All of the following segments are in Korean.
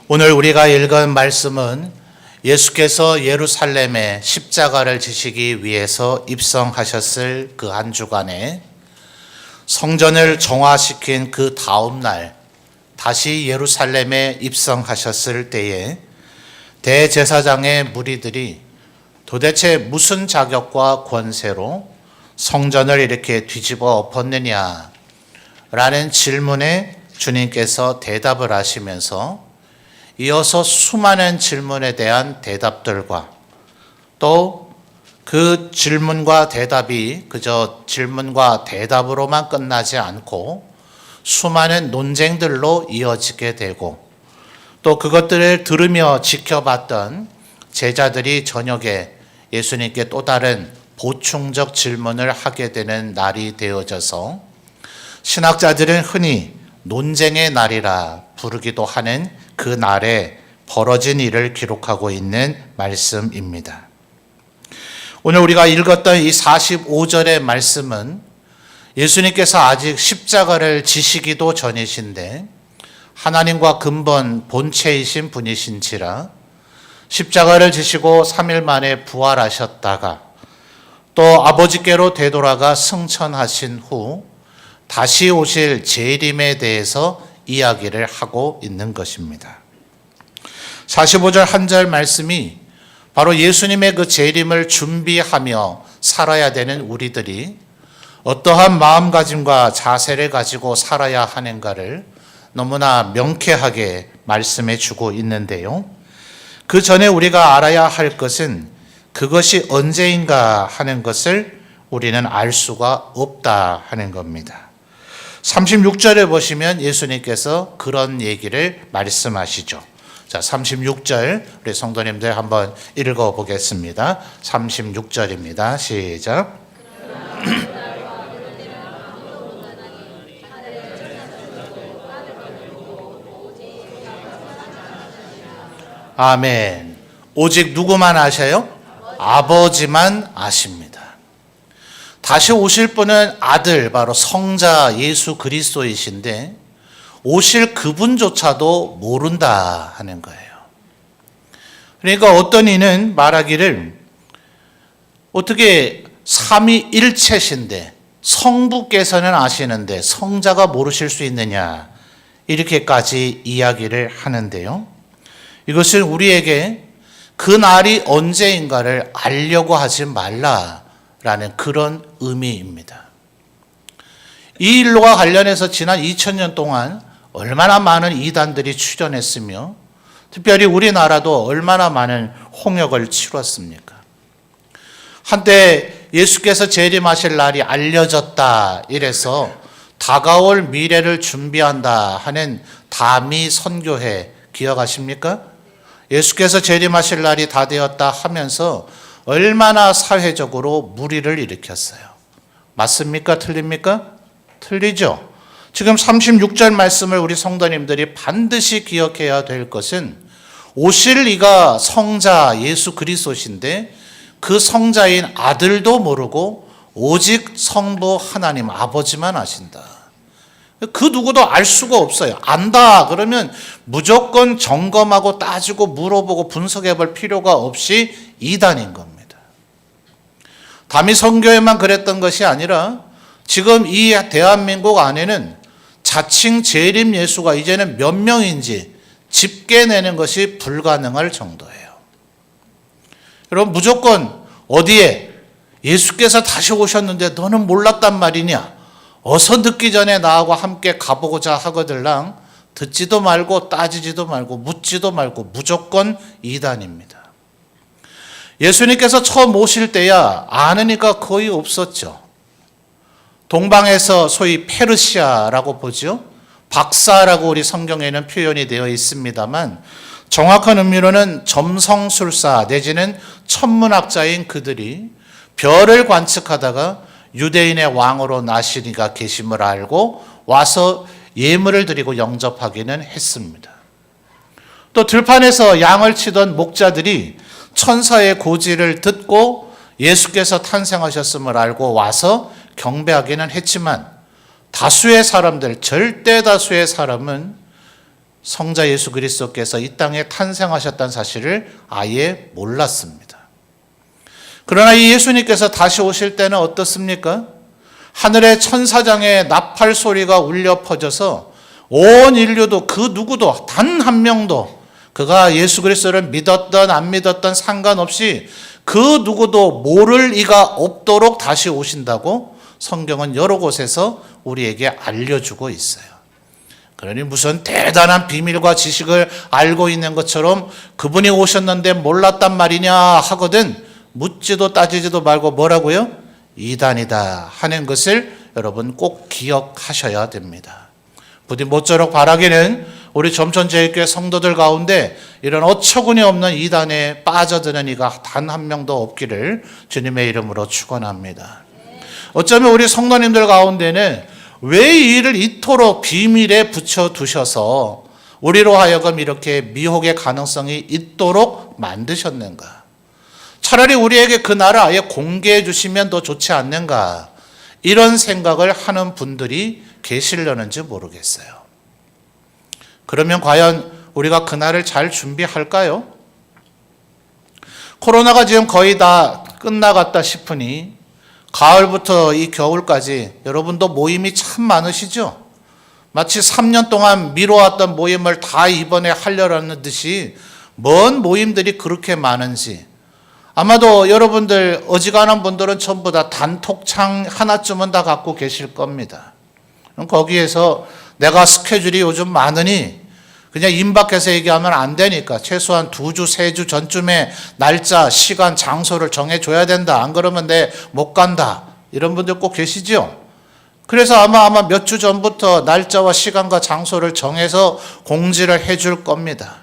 오늘 우리가 읽은 말씀은 예수께서 예루살렘에 십자가를 지시기 위해서 입성하셨을 그 한 주간에 성전을 정화시킨 그 다음 날 다시 예루살렘에 입성하셨을 때에 대제사장의 무리들이 도대체 무슨 자격과 권세로 성전을 이렇게 뒤집어 엎었느냐 라는 질문에 주님께서 대답을 하시면서 이어서 수많은 질문에 대한 대답들과 또 그 질문과 대답이 그저 질문과 대답으로만 끝나지 않고 수많은 논쟁들로 이어지게 되고 또 그것들을 들으며 지켜봤던 제자들이 저녁에 예수님께 또 다른 보충적 질문을 하게 되는 날이 되어져서 신학자들은 흔히 논쟁의 날이라 부르기도 하는 그 날에 벌어진 일을 기록하고 있는 말씀입니다. 오늘 우리가 읽었던 이 45절의 말씀은 예수님께서 아직 십자가를 지시기도 전이신데 하나님과 근본 본체이신 분이신지라 십자가를 지시고 3일 만에 부활하셨다가 또 아버지께로 되돌아가 승천하신 후 다시 오실 재림에 대해서 이야기를 하고 있는 것입니다. 45절 한 절 말씀이 바로 예수님의 그 재림을 준비하며 살아야 되는 우리들이 어떠한 마음가짐과 자세를 가지고 살아야 하는가를 너무나 명쾌하게 말씀해 주고 있는데요. 그 전에 우리가 알아야 할 것은 그것이 언제인가 하는 것을 우리는 알 수가 없다 하는 겁니다. 36절에 보시면 예수님께서 그런 얘기를 말씀하시죠. 자, 36절 우리 성도님들 한번 읽어보겠습니다. 36절입니다. 시작. 아멘. 오직 누구만 아셔요? 아버지만 아십니다. 다시 오실 분은 아들, 바로 성자 예수 그리스도이신데 오실 그분조차도 모른다 하는 거예요. 그러니까 어떤 이는 말하기를 어떻게 삼위일체신데 성부께서는 아시는데 성자가 모르실 수 있느냐 이렇게까지 이야기를 하는데요. 이것은 우리에게 그 날이 언제인가를 알려고 하지 말라라는 그런 의미입니다. 이 일과 관련해서 지난 2000년 동안 얼마나 많은 이단들이 출현했으며 특별히 우리나라도 얼마나 많은 홍역을 치렀습니까? 한때 예수께서 재림하실 날이 알려졌다 이래서 다가올 미래를 준비한다 하는 다미 선교회 기억하십니까? 예수께서 재림하실 날이 다 되었다 하면서 얼마나 사회적으로 물의를 일으켰어요. 맞습니까? 틀립니까? 틀리죠. 지금 36절 말씀을 우리 성도님들이 반드시 기억해야 될 것은 오실 이가 성자 예수 그리스도신데 그 성자인 아들도 모르고 오직 성부 하나님 아버지만 아신다. 그 누구도 알 수가 없어요. 안다 그러면 무조건 점검하고 따지고 물어보고 분석해 볼 필요가 없이 이단인 겁니다. 다미 선교회만 그랬던 것이 아니라 지금 이 대한민국 안에는 자칭 재림 예수가 이제는 몇 명인지 집계내는 것이 불가능할 정도예요. 여러분 무조건 어디에 예수께서 다시 오셨는데 너는 몰랐단 말이냐? 어서 늦기 전에 나하고 함께 가보고자 하거들랑 듣지도 말고 따지지도 말고 묻지도 말고 무조건 이단입니다. 예수님께서 처음 오실 때야 아느니까 거의 없었죠. 동방에서 소위 페르시아라고 보죠. 박사라고 우리 성경에는 표현이 되어 있습니다만 정확한 의미로는 점성술사 내지는 천문학자인 그들이 별을 관측하다가 유대인의 왕으로 나시니가 계심을 알고 와서 예물을 드리고 영접하기는 했습니다. 또 들판에서 양을 치던 목자들이 천사의 고지를 듣고 예수께서 탄생하셨음을 알고 와서 경배하기는 했지만 다수의 사람들, 절대 다수의 사람은 성자 예수 그리스도께서 이 땅에 탄생하셨다는 사실을 아예 몰랐습니다. 그러나 이 예수님께서 다시 오실 때는 어떻습니까? 하늘의 천사장의 나팔 소리가 울려 퍼져서 온 인류도 그 누구도 단 한 명도 그가 예수 그리스도를 믿었던 안 믿었던 상관없이 그 누구도 모를 이가 없도록 다시 오신다고 성경은 여러 곳에서 우리에게 알려주고 있어요. 그러니 무슨 대단한 비밀과 지식을 알고 있는 것처럼 그분이 오셨는데 몰랐단 말이냐 하거든 묻지도 따지지도 말고 뭐라고요? 이단이다 하는 것을 여러분 꼭 기억하셔야 됩니다. 부디 모쪼록 바라기는 우리 점천제일교회 성도들 가운데 이런 어처구니 없는 이단에 빠져드는 이가 단 한 명도 없기를 주님의 이름으로 축원합니다. 어쩌면 우리 성도님들 가운데는 왜 이 일을 이토록 비밀에 붙여두셔서 우리로 하여금 이렇게 미혹의 가능성이 있도록 만드셨는가? 차라리 우리에게 그 날을 아예 공개해 주시면 더 좋지 않는가? 이런 생각을 하는 분들이 계시려는지 모르겠어요. 그러면 과연 우리가 그날을 잘 준비할까요? 코로나가 지금 거의 다 끝나갔다 싶으니 가을부터 이 겨울까지 여러분도 모임이 참 많으시죠? 마치 3년 동안 미뤄왔던 모임을 다 이번에 하려는 듯이 뭔 모임들이 그렇게 많은지 아마도 여러분들 어지간한 분들은 전부 다 단톡창 하나쯤은 다 갖고 계실 겁니다. 거기에서 내가 스케줄이 요즘 많으니 그냥 임박해서 얘기하면 안 되니까 최소한 2주, 3주 전쯤에 날짜, 시간, 장소를 정해줘야 된다. 안 그러면 내 못 간다. 이런 분들 꼭 계시죠? 그래서 아마 몇 주 전부터 날짜와 시간과 장소를 정해서 공지를 해줄 겁니다.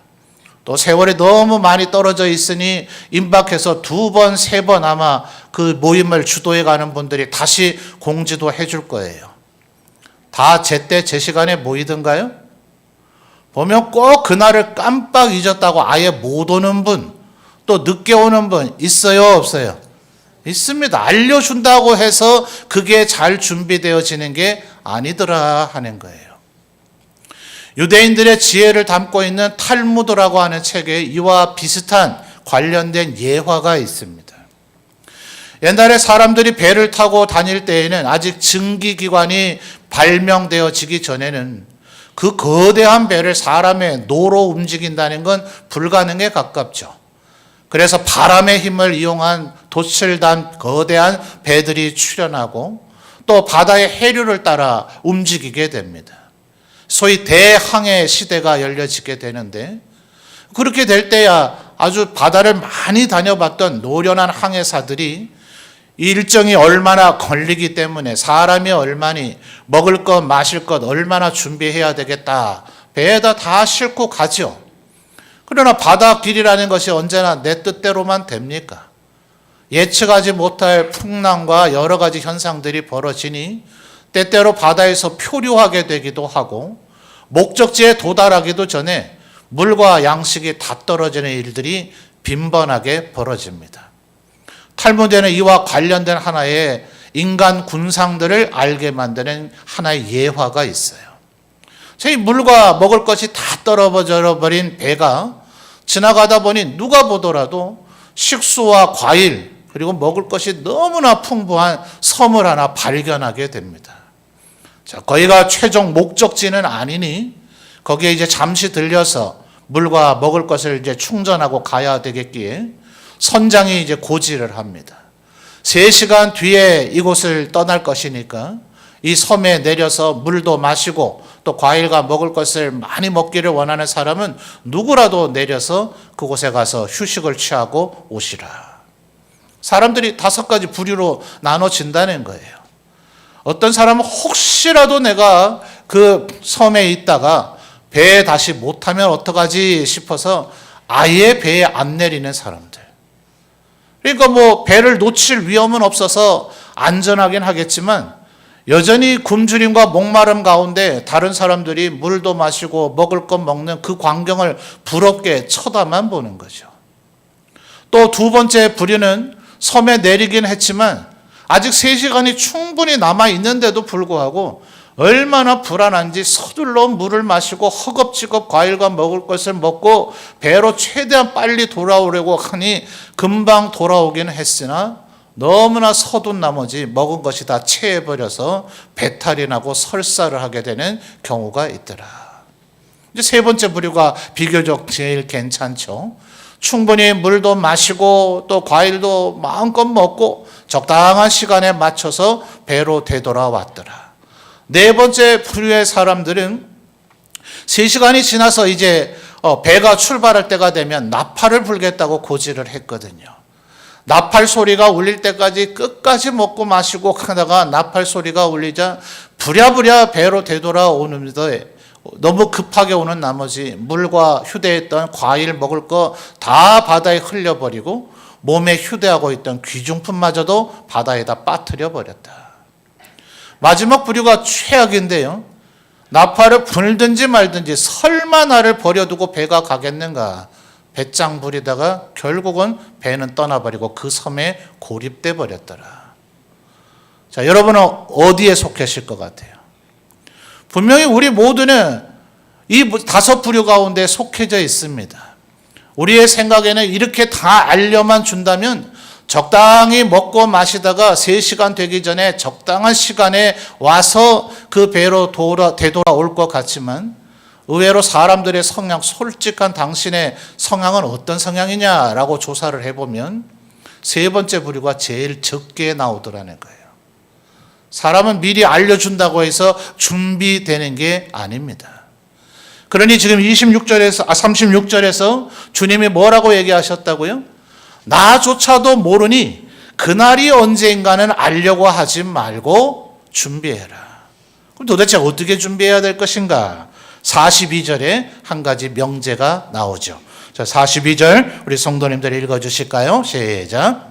또 세월이 너무 많이 떨어져 있으니 임박해서 2번, 3번 아마 그 모임을 주도해 가는 분들이 다시 공지도 해줄 거예요. 다 제때 제 시간에 모이던가요? 보면 꼭 그날을 깜빡 잊었다고 아예 못 오는 분, 또 늦게 오는 분 있어요, 없어요? 있습니다. 알려준다고 해서 그게 잘 준비되어지는 게 아니더라 하는 거예요. 유대인들의 지혜를 담고 있는 탈무드라고 하는 책에 이와 비슷한 관련된 예화가 있습니다. 옛날에 사람들이 배를 타고 다닐 때에는 아직 증기기관이 발명되어지기 전에는 그 거대한 배를 사람의 노로 움직인다는 건 불가능에 가깝죠. 그래서 바람의 힘을 이용한 돛을 단 거대한 배들이 출현하고 또 바다의 해류를 따라 움직이게 됩니다. 소위 대항해 시대가 열려지게 되는데 그렇게 될 때야 아주 바다를 많이 다녀봤던 노련한 항해사들이 일정이 얼마나 걸리기 때문에 사람이 얼마니 먹을 것 마실 것 얼마나 준비해야 되겠다. 배에다 다 싣고 가죠. 그러나 바닷길이라는 것이 언제나 내 뜻대로만 됩니까? 예측하지 못할 풍랑과 여러 가지 현상들이 벌어지니 때때로 바다에서 표류하게 되기도 하고 목적지에 도달하기도 전에 물과 양식이 다 떨어지는 일들이 빈번하게 벌어집니다. 탈무드에는 이와 관련된 하나의 인간 군상들을 알게 만드는 하나의 예화가 있어요. 저희 물과 먹을 것이 다 떨어져 버린 배가 지나가다 보니 누가 보더라도 식수와 과일 그리고 먹을 것이 너무나 풍부한 섬을 하나 발견하게 됩니다. 자, 거기가 최종 목적지는 아니니 거기에 이제 잠시 들려서 물과 먹을 것을 이제 충전하고 가야 되겠기에 선장이 이제 고지를 합니다. 3시간 뒤에 이곳을 떠날 것이니까 이 섬에 내려서 물도 마시고 또 과일과 먹을 것을 많이 먹기를 원하는 사람은 누구라도 내려서 그곳에 가서 휴식을 취하고 오시라. 사람들이 5가지 부류로 나눠진다는 거예요. 어떤 사람은 혹시라도 내가 그 섬에 있다가 배에 다시 못 타면 어떡하지 싶어서 아예 배에 안 내리는 사람들. 그러니까 뭐 배를 놓칠 위험은 없어서 안전하긴 하겠지만 여전히 굶주림과 목마름 가운데 다른 사람들이 물도 마시고 먹을 것 먹는 그 광경을 부럽게 쳐다만 보는 거죠. 또 2번째 부류는 섬에 내리긴 했지만 아직 3시간이 충분히 남아 있는데도 불구하고 얼마나 불안한지 서둘러 물을 마시고 허겁지겁 과일과 먹을 것을 먹고 배로 최대한 빨리 돌아오려고 하니 금방 돌아오기는 했으나 너무나 서둔 나머지 먹은 것이 다 체해버려서 배탈이 나고 설사를 하게 되는 경우가 있더라. 이제 세 번째 부류가 비교적 제일 괜찮죠. 충분히 물도 마시고 또 과일도 마음껏 먹고 적당한 시간에 맞춰서 배로 되돌아왔더라. 네 번째 부류의 사람들은 3시간이 지나서 이제 배가 출발할 때가 되면 나팔을 불겠다고 고지를 했거든요. 나팔 소리가 울릴 때까지 끝까지 먹고 마시고 하다가 나팔 소리가 울리자 부랴부랴 배로 되돌아오는데 너무 급하게 오는 나머지 물과 휴대했던 과일 먹을 거 다 바다에 흘려버리고 몸에 휴대하고 있던 귀중품마저도 바다에다 빠뜨려 버렸다. 마지막 부류가 최악인데요. 나팔을 불든지 말든지 설마 나를 버려두고 배가 가겠는가. 배짱 부리다가 결국은 배는 떠나버리고 그 섬에 고립돼 버렸더라. 자, 여러분은 어디에 속하실 것 같아요? 분명히 우리 모두는 이 5 부류 가운데 속해져 있습니다. 우리의 생각에는 이렇게 다 알려만 준다면 적당히 먹고 마시다가 3시간 되기 전에 적당한 시간에 와서 그 배로 되돌아올 것 같지만 의외로 사람들의 성향, 솔직한 당신의 성향은 어떤 성향이냐라고 조사를 해보면 3번째 부류가 제일 적게 나오더라는 거예요. 사람은 미리 알려준다고 해서 준비되는 게 아닙니다. 그러니 지금 36절에서 주님이 뭐라고 얘기하셨다고요? 나조차도 모르니 그날이 언제인가는 알려고 하지 말고 준비해라. 그럼 도대체 어떻게 준비해야 될 것인가? 42절에 한 가지 명제가 나오죠. 자, 42절 우리 성도님들 읽어주실까요? 시작.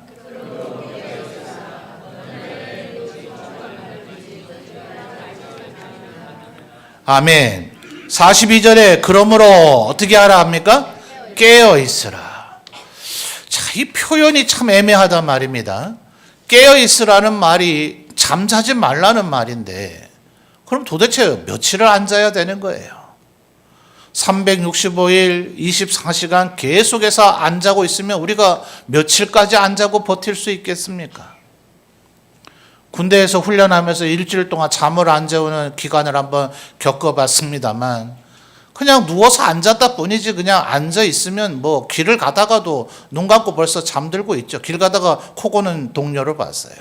아멘. 42절에 그러므로 어떻게 하라 합니까? 깨어 있으라. 자, 이 표현이 참 애매하단 말입니다. 깨어 있으라는 말이 잠자지 말라는 말인데 그럼 도대체 며칠을 앉아야 되는 거예요? 365일 24시간 계속해서 안 자고 있으면 우리가 며칠까지 안 자고 버틸 수 있겠습니까? 군대에서 훈련하면서 일주일 동안 잠을 안 재우는 기간을 한번 겪어봤습니다만 그냥 누워서 앉았다 뿐이지 그냥 앉아 있으면 뭐 길을 가다가도 눈 감고 벌써 잠들고 있죠. 길 가다가 코 고는 동료를 봤어요.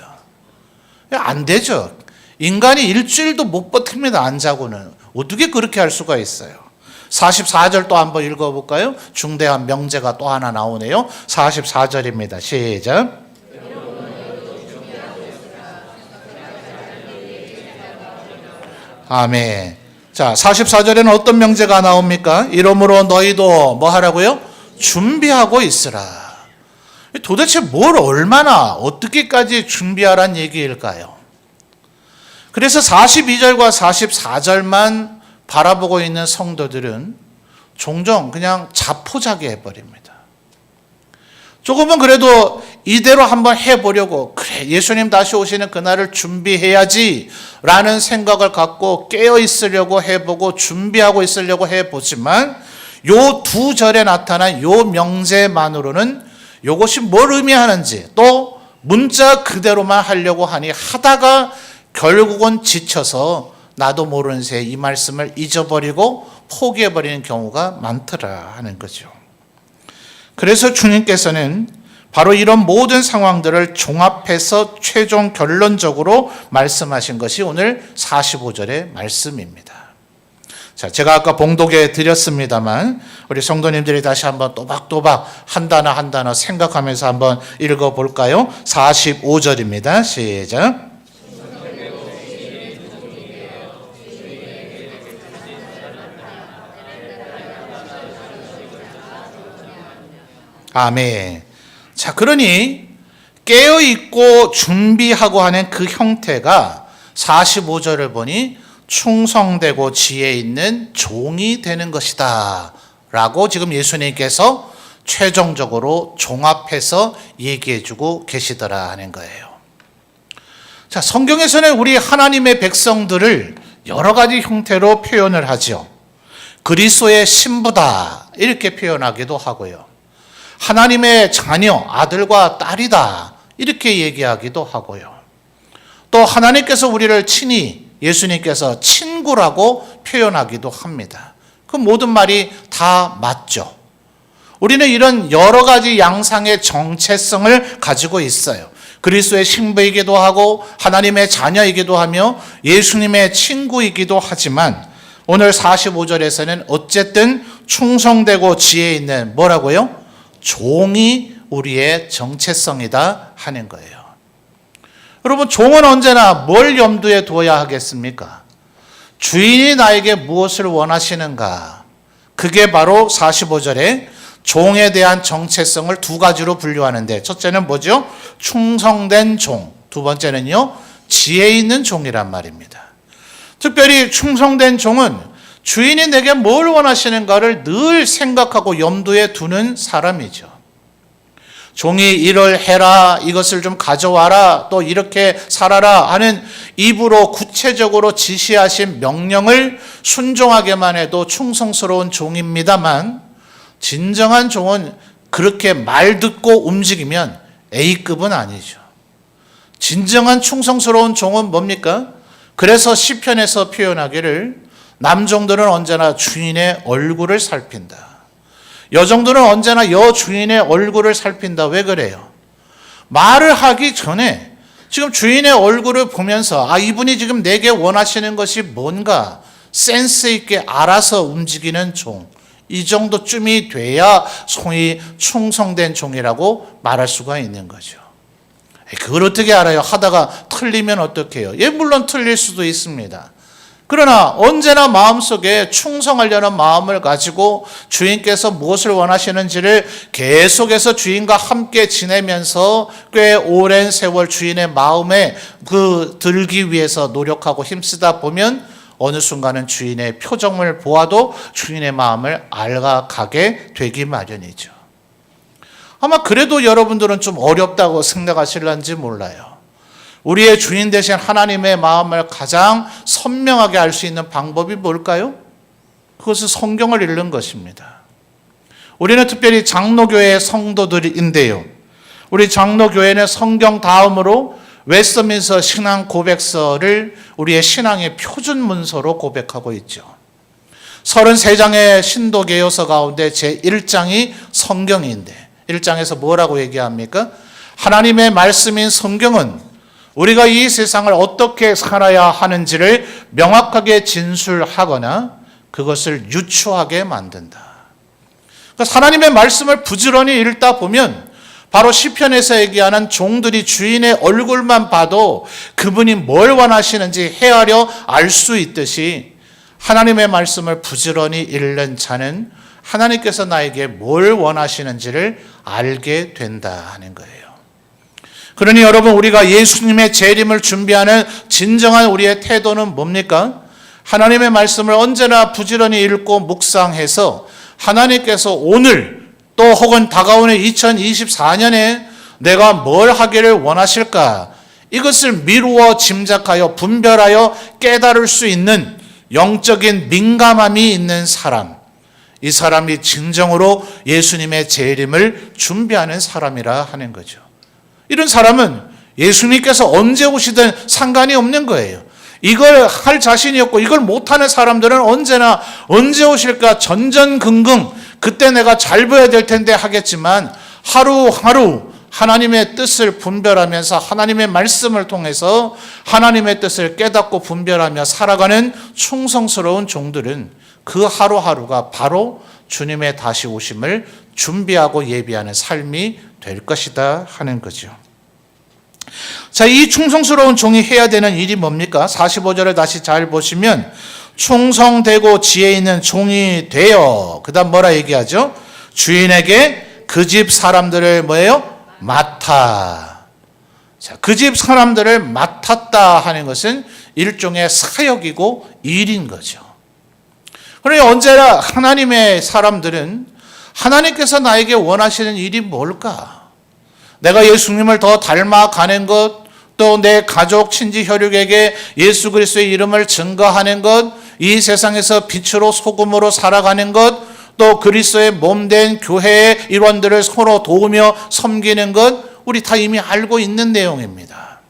안 되죠. 인간이 일주일도 못 버팁니다. 안 자고는. 어떻게 그렇게 할 수가 있어요? 44절 또 한번 읽어볼까요? 중대한 명제가 또 하나 나오네요. 44절입니다. 시작. 아멘. 자, 44절에는 어떤 명제가 나옵니까? 이러므로 너희도 뭐 하라고요? 준비하고 있으라. 도대체 뭘 얼마나 어떻게까지 준비하란 얘기일까요? 그래서 42절과 44절만 바라보고 있는 성도들은 종종 그냥 자포자기 해버립니다. 조금은 그래도 이대로 한번 해보려고 그래 예수님 다시 오시는 그날을 준비해야지 라는 생각을 갖고 깨어 있으려고 해보고 준비하고 있으려고 해보지만 요 2절에 나타난 요 명제만으로는 요것이 뭘 의미하는지 또 문자 그대로만 하려고 하니 하다가 결국은 지쳐서 나도 모르는 새에 이 말씀을 잊어버리고 포기해버리는 경우가 많더라 하는 거죠. 그래서 주님께서는 바로 이런 모든 상황들을 종합해서 최종 결론적으로 말씀하신 것이 오늘 45절의 말씀입니다. 자, 제가 아까 봉독해 드렸습니다만 우리 성도님들이 다시 한번 또박또박 한 단어 한 단어 생각하면서 한번 읽어볼까요? 45절입니다. 시작. 아멘. 자, 그러니 깨어있고 준비하고 하는 그 형태가 45절을 보니 충성되고 지혜 있는 종이 되는 것이다 라고 지금 예수님께서 최종적으로 종합해서 얘기해주고 계시더라 하는 거예요. 자, 성경에서는 우리 하나님의 백성들을 여러 가지 형태로 표현을 하죠. 그리스도의 신부다 이렇게 표현하기도 하고요. 하나님의 자녀, 아들과 딸이다 이렇게 얘기하기도 하고요. 또 하나님께서 우리를 친히 예수님께서 친구라고 표현하기도 합니다. 그 모든 말이 다 맞죠. 우리는 이런 여러 가지 양상의 정체성을 가지고 있어요. 그리스도의 신부이기도 하고 하나님의 자녀이기도 하며 예수님의 친구이기도 하지만 오늘 45절에서는 어쨌든 충성되고 지혜 있는 뭐라고요? 종이 우리의 정체성이다 하는 거예요. 여러분, 종은 언제나 뭘 염두에 둬야 하겠습니까? 주인이 나에게 무엇을 원하시는가? 그게 바로 45절에 종에 대한 정체성을 두 가지로 분류하는데, 첫째는 뭐죠? 충성된 종. 두 번째는요, 지혜 있는 종이란 말입니다. 특별히 충성된 종은 주인이 내게 뭘 원하시는가를 늘 생각하고 염두에 두는 사람이죠. 종이 이를 해라, 이것을 좀 가져와라, 또 이렇게 살아라 하는 입으로 구체적으로 지시하신 명령을 순종하게만 해도 충성스러운 종입니다만, 진정한 종은 그렇게 말 듣고 움직이면 A급은 아니죠. 진정한 충성스러운 종은 뭡니까? 그래서 시편에서 표현하기를 남종들은 언제나 주인의 얼굴을 살핀다. 여종들은 언제나 여주인의 얼굴을 살핀다. 왜 그래요? 말을 하기 전에 지금 주인의 얼굴을 보면서 이분이 지금 내게 원하시는 것이 뭔가 센스 있게 알아서 움직이는 종. 이 정도쯤이 돼야 소위 충성된 종이라고 말할 수가 있는 거죠. 그걸 어떻게 알아요? 하다가 틀리면 어떡해요? 물론 틀릴 수도 있습니다. 그러나 언제나 마음속에 충성하려는 마음을 가지고 주인께서 무엇을 원하시는지를 계속해서 주인과 함께 지내면서 꽤 오랜 세월 주인의 마음에 들기 위해서 노력하고 힘쓰다 보면 어느 순간은 주인의 표정을 보아도 주인의 마음을 알아가게 되기 마련이죠. 아마 그래도 여러분들은 좀 어렵다고 생각하실런지 몰라요. 우리의 주인 되신 하나님의 마음을 가장 선명하게 알 수 있는 방법이 뭘까요? 그것은 성경을 읽는 것입니다. 우리는 특별히 장로교회의 성도들인데요. 우리 장로교회는 성경 다음으로 웨스트민스터 신앙 고백서를 우리의 신앙의 표준 문서로 고백하고 있죠. 33장의 신도개요서 가운데 제1장이 성경인데 1장에서 뭐라고 얘기합니까? 하나님의 말씀인 성경은 우리가 이 세상을 어떻게 살아야 하는지를 명확하게 진술하거나 그것을 유추하게 만든다. 그러니까 하나님의 말씀을 부지런히 읽다 보면 바로 시편에서 얘기하는 종들이 주인의 얼굴만 봐도 그분이 뭘 원하시는지 헤아려 알 수 있듯이 하나님의 말씀을 부지런히 읽는 자는 하나님께서 나에게 뭘 원하시는지를 알게 된다 하는 거예요. 그러니 여러분, 우리가 예수님의 재림을 준비하는 진정한 우리의 태도는 뭡니까? 하나님의 말씀을 언제나 부지런히 읽고 묵상해서 하나님께서 오늘 또 혹은 다가오는 2024년에 내가 뭘 하기를 원하실까? 이것을 미루어 짐작하여 분별하여 깨달을 수 있는 영적인 민감함이 있는 사람, 이 사람이 진정으로 예수님의 재림을 준비하는 사람이라 하는 거죠. 이런 사람은 예수님께서 언제 오시든 상관이 없는 거예요. 이걸 할 자신이 없고 이걸 못하는 사람들은 언제나 언제 오실까 전전긍긍, 그때 내가 잘 보여야 될 텐데 하겠지만 하루하루 하나님의 뜻을 분별하면서 하나님의 말씀을 통해서 하나님의 뜻을 깨닫고 분별하며 살아가는 충성스러운 종들은 그 하루하루가 바로 주님의 다시 오심을 준비하고 예비하는 삶이 될 것이다 하는 거죠. 자, 이 충성스러운 종이 해야 되는 일이 뭡니까? 45절을 다시 잘 보시면 충성되고 지혜 있는 종이 되어, 그 다음 뭐라 얘기하죠? 주인에게 그 집 사람들을 뭐예요? 맡아. 자, 그 집 사람들을 맡았다 하는 것은 일종의 사역이고 일인 거죠. 그러니 언제나 하나님의 사람들은 하나님께서 나에게 원하시는 일이 뭘까? 내가 예수님을 더 닮아가는 것, 또 내 가족, 친지, 혈육에게 예수 그리스도의 이름을 증거하는 것, 이 세상에서 빛으로 소금으로 살아가는 것, 또 그리스도의 몸된 교회의 일원들을 서로 도우며 섬기는 것, 우리 다 이미 알고 있는 내용입니다.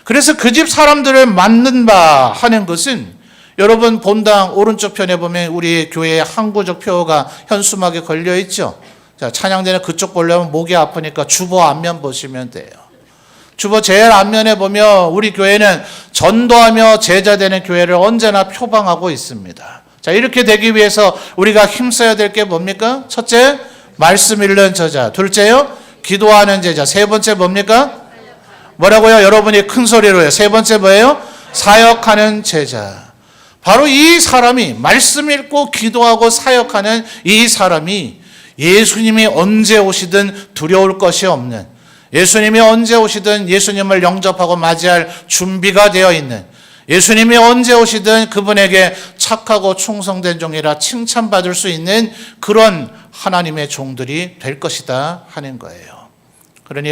그래서 그 집 사람들을 맞는 바 하는 것은, 여러분 본당 오른쪽 편에 보면 우리 교회의 항구적 표어가 현수막에 걸려 있죠. 자, 찬양대는 그쪽 보려면 목이 아프니까 주보 앞면 보시면 돼요. 주보 제일 앞면에 보면 우리 교회는 전도하며 제자되는 교회를 언제나 표방하고 있습니다. 자, 이렇게 되기 위해서 우리가 힘써야 될 게 뭡니까? 첫째, 말씀 읽는 저자. 둘째요, 기도하는 제자. 세 번째 뭡니까? 뭐라고요? 여러분이 큰 소리로요. 세 번째 뭐예요? 사역하는 제자. 바로 이 사람이, 말씀 읽고 기도하고 사역하는 이 사람이 예수님이 언제 오시든 두려울 것이 없는, 예수님이 언제 오시든 예수님을 영접하고 맞이할 준비가 되어 있는, 예수님이 언제 오시든 그분에게 착하고 충성된 종이라 칭찬받을 수 있는 그런 하나님의 종들이 될 것이다 하는 거예요. 그러니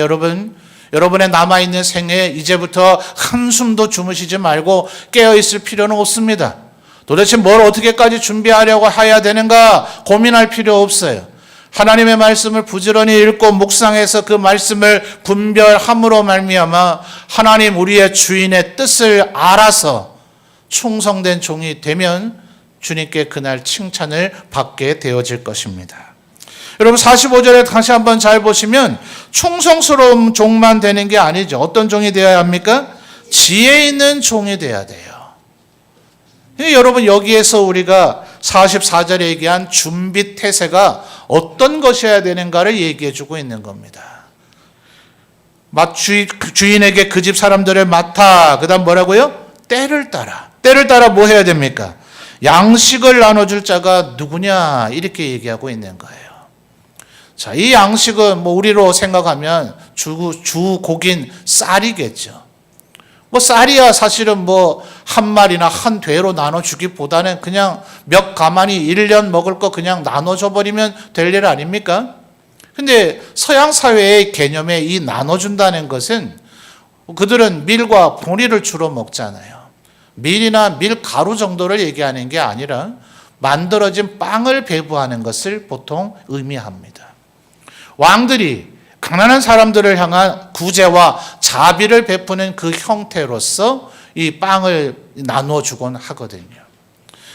여러분의 남아있는 생에 이제부터 한숨도 주무시지 말고 깨어있을 필요는 없습니다. 도대체 뭘 어떻게까지 준비하려고 해야 되는가 고민할 필요 없어요. 하나님의 말씀을 부지런히 읽고 묵상해서 그 말씀을 분별함으로 말미암아 하나님 우리의 주인의 뜻을 알아서 충성된 종이 되면 주님께 그날 칭찬을 받게 되어질 것입니다. 여러분 45절에 다시 한번 잘 보시면 충성스러운 종만 되는 게 아니죠. 어떤 종이 되어야 합니까? 지혜 있는 종이 되어야 돼요. 여러분 여기에서 우리가 44절에 얘기한 준비 태세가 어떤 것이어야 되는가를 얘기해 주고 있는 겁니다. 주인에게 그 집 사람들을 맡아, 그 다음 뭐라고요? 때를 따라 뭐 해야 됩니까? 양식을 나눠줄 자가 누구냐 이렇게 얘기하고 있는 거예요. 자, 이 양식은 뭐 우리로 생각하면 주 곡인 쌀이겠죠. 뭐 쌀이야 사실은 뭐 한 마리나 한 되로 나눠주기보다는 그냥 몇 가마니 1년 먹을 거 그냥 나눠줘 버리면 될 일 아닙니까? 근데 서양 사회의 개념에 이 나눠준다는 것은 그들은 밀과 보리를 주로 먹잖아요. 밀이나 밀가루 정도를 얘기하는 게 아니라 만들어진 빵을 배부하는 것을 보통 의미합니다. 왕들이 가난한 사람들을 향한 구제와 자비를 베푸는 그 형태로서 이 빵을 나눠주곤 하거든요.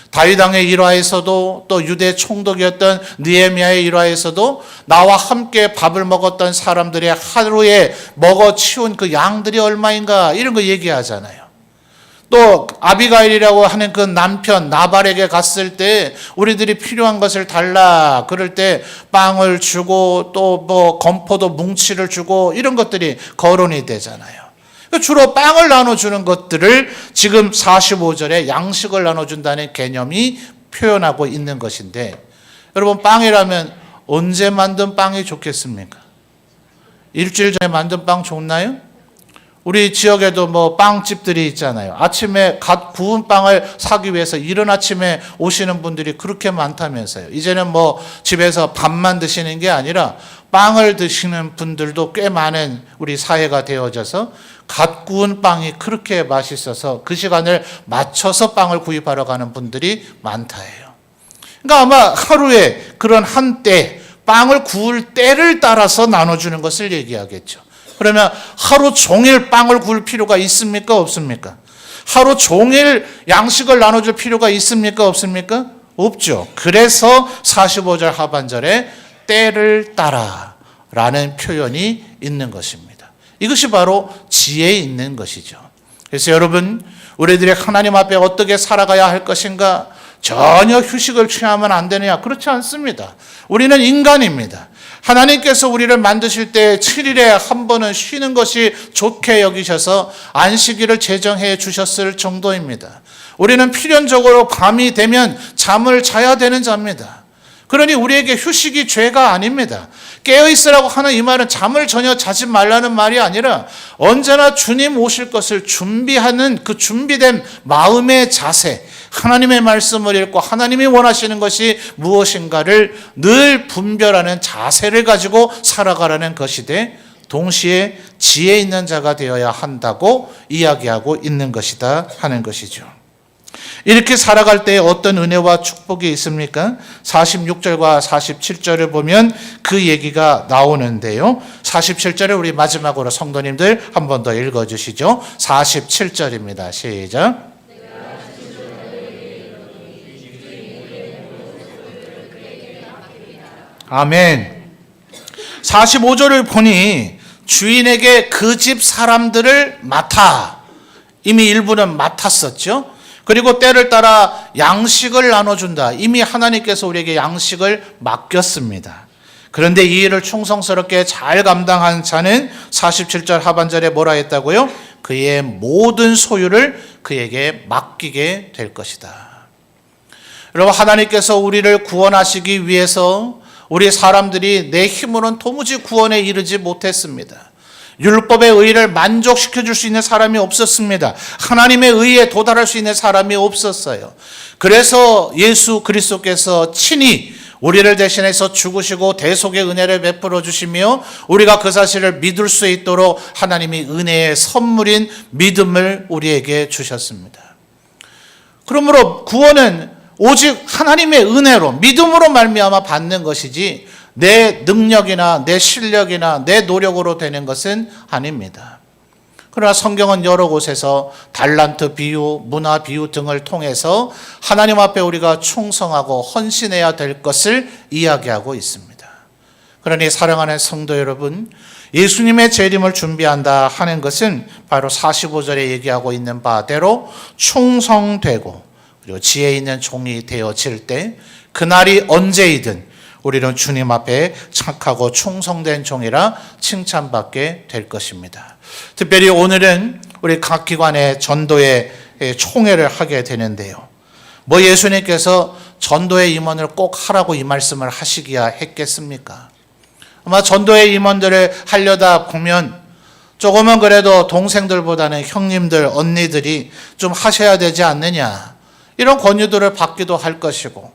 다윗 왕의 일화에서도 또 유대 총독이었던 느헤미야의 일화에서도 나와 함께 밥을 먹었던 사람들의 하루에 먹어치운 그 양들이 얼마인가 이런 거 얘기하잖아요. 또 아비가일이라고 하는 그 남편 나발에게 갔을 때 우리들이 필요한 것을 달라 그럴 때 빵을 주고 또 뭐 건포도 뭉치를 주고 이런 것들이 거론이 되잖아요. 주로 빵을 나눠주는 것들을 지금 45절에 양식을 나눠준다는 개념이 표현하고 있는 것인데, 여러분 빵이라면 언제 만든 빵이 좋겠습니까? 일주일 전에 만든 빵 좋나요? 우리 지역에도 뭐 빵집들이 있잖아요. 아침에 갓 구운 빵을 사기 위해서 이른 아침에 오시는 분들이 그렇게 많다면서요. 이제는 뭐 집에서 밥만 드시는 게 아니라 빵을 드시는 분들도 꽤 많은 우리 사회가 되어져서 갓 구운 빵이 그렇게 맛있어서 그 시간을 맞춰서 빵을 구입하러 가는 분들이 많다예요. 그러니까 아마 하루에 그런 한때 빵을 구울 때를 따라서 나눠주는 것을 얘기하겠죠. 그러면 하루 종일 빵을 구울 필요가 있습니까? 없습니까? 하루 종일 양식을 나눠줄 필요가 있습니까? 없습니까? 없죠. 그래서 45절 하반절에 때를 따라 라는 표현이 있는 것입니다. 이것이 바로 지혜 있는 것이죠. 그래서 여러분, 우리들이 하나님 앞에 어떻게 살아가야 할 것인가? 전혀 휴식을 취하면 안 되느냐? 그렇지 않습니다. 우리는 인간입니다. 하나님께서 우리를 만드실 때 7일에 한 번은 쉬는 것이 좋게 여기셔서 안식일을 제정해 주셨을 정도입니다. 우리는 필연적으로 밤이 되면 잠을 자야 되는 자입니다. 그러니 우리에게 휴식이 죄가 아닙니다. 깨어있으라고 하는 이 말은 잠을 전혀 자지 말라는 말이 아니라 언제나 주님 오실 것을 준비하는 그 준비된 마음의 자세, 하나님의 말씀을 읽고 하나님이 원하시는 것이 무엇인가를 늘 분별하는 자세를 가지고 살아가라는 것이되, 동시에 지혜 있는 자가 되어야 한다고 이야기하고 있는 것이다 하는 것이죠. 이렇게 살아갈 때 어떤 은혜와 축복이 있습니까? 46절과 47절을 보면 그 얘기가 나오는데요. 47절을 우리 마지막으로 성도님들 한 번 더 읽어주시죠. 47절입니다. 시작. 아멘. 45절을 보니 주인에게 그 집 사람들을 맡아. 이미 일부는 맡았었죠. 그리고 때를 따라 양식을 나눠준다. 이미 하나님께서 우리에게 양식을 맡겼습니다. 그런데 이 일을 충성스럽게 잘 감당한 자는 47절 하반절에 뭐라 했다고요? 그의 모든 소유를 그에게 맡기게 될 것이다. 여러분, 하나님께서 우리를 구원하시기 위해서 우리 사람들이 내 힘으로는 도무지 구원에 이르지 못했습니다. 율법의 의를 만족시켜 줄 수 있는 사람이 없었습니다. 하나님의 의에 도달할 수 있는 사람이 없었어요. 그래서 예수 그리스도께서 친히 우리를 대신해서 죽으시고 대속의 은혜를 베풀어 주시며 우리가 그 사실을 믿을 수 있도록 하나님이 은혜의 선물인 믿음을 우리에게 주셨습니다. 그러므로 구원은 오직 하나님의 은혜로 믿음으로 말미암아 받는 것이지 내 능력이나 내 실력이나 내 노력으로 되는 것은 아닙니다. 그러나 성경은 여러 곳에서 달란트 비유, 문화 비유 등을 통해서 하나님 앞에 우리가 충성하고 헌신해야 될 것을 이야기하고 있습니다. 그러니 사랑하는 성도 여러분, 예수님의 재림을 준비한다 하는 것은 바로 45절에 얘기하고 있는 바대로 충성되고 그리고 지혜 있는 종이 되어질 때 그날이 언제이든 우리는 주님 앞에 착하고 충성된 종이라 칭찬받게 될 것입니다. 특별히 오늘은 우리 각 기관의 전도의 총회를 하게 되는데요. 뭐 예수님께서 전도의 임원을 꼭 하라고 이 말씀을 하시기야 했겠습니까? 아마 전도의 임원들을 하려다 보면 조금은 그래도 동생들보다는 형님들, 언니들이 좀 하셔야 되지 않느냐, 이런 권유들을 받기도 할 것이고,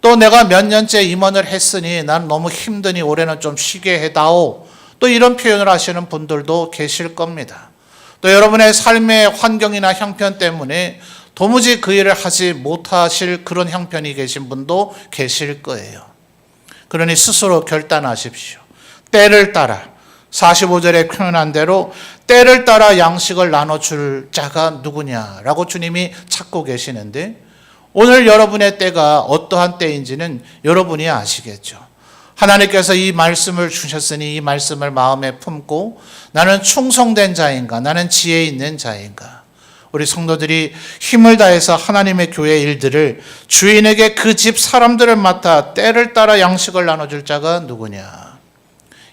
또 내가 몇 년째 임원을 했으니 난 너무 힘드니 올해는 좀 쉬게 해다오, 또 이런 표현을 하시는 분들도 계실 겁니다. 또 여러분의 삶의 환경이나 형편 때문에 도무지 그 일을 하지 못하실 그런 형편이 계신 분도 계실 거예요. 그러니 스스로 결단하십시오. 때를 따라 45절에 표현한 대로 때를 따라 양식을 나눠줄 자가 누구냐라고 주님이 찾고 계시는데, 오늘 여러분의 때가 어떠한 때인지는 여러분이 아시겠죠. 하나님께서 이 말씀을 주셨으니 이 말씀을 마음에 품고 나는 충성된 자인가, 나는 지혜 있는 자인가, 우리 성도들이 힘을 다해서 하나님의 교회 일들을 주인에게 그 집 사람들을 맡아 때를 따라 양식을 나눠줄 자가 누구냐,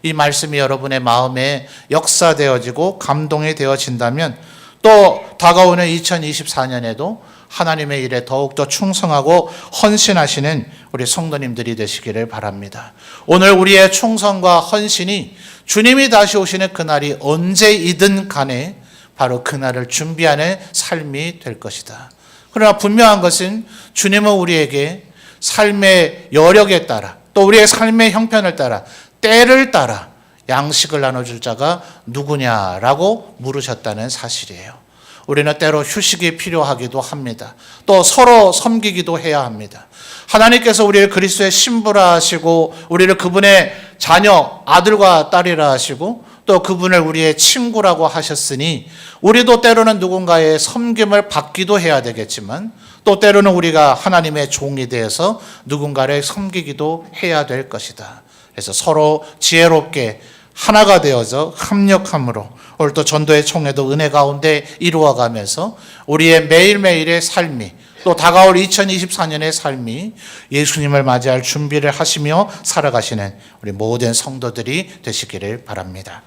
이 말씀이 여러분의 마음에 역사되어지고 감동이 되어진다면 또 다가오는 2024년에도 하나님의 일에 더욱더 충성하고 헌신하시는 우리 성도님들이 되시기를 바랍니다. 오늘 우리의 충성과 헌신이 주님이 다시 오시는 그날이 언제이든 간에 바로 그날을 준비하는 삶이 될 것이다. 그러나 분명한 것은 주님은 우리에게 삶의 여력에 따라 또 우리의 삶의 형편을 따라 때를 따라 양식을 나눠줄 자가 누구냐라고 물으셨다는 사실이에요. 우리는 때로 휴식이 필요하기도 합니다. 또 서로 섬기기도 해야 합니다. 하나님께서 우리를 그리스도의 신부라 하시고 우리를 그분의 자녀, 아들과 딸이라 하시고 또 그분을 우리의 친구라고 하셨으니 우리도 때로는 누군가의 섬김을 받기도 해야 되겠지만 또 때로는 우리가 하나님의 종이 되어서 누군가를 섬기기도 해야 될 것이다. 그래서 서로 지혜롭게 하나가 되어서 협력함으로 오늘 또 전도의 총회도 은혜 가운데 이루어가면서 우리의 매일매일의 삶이 또 다가올 2024년의 삶이 예수님을 맞이할 준비를 하시며 살아가시는 우리 모든 성도들이 되시기를 바랍니다.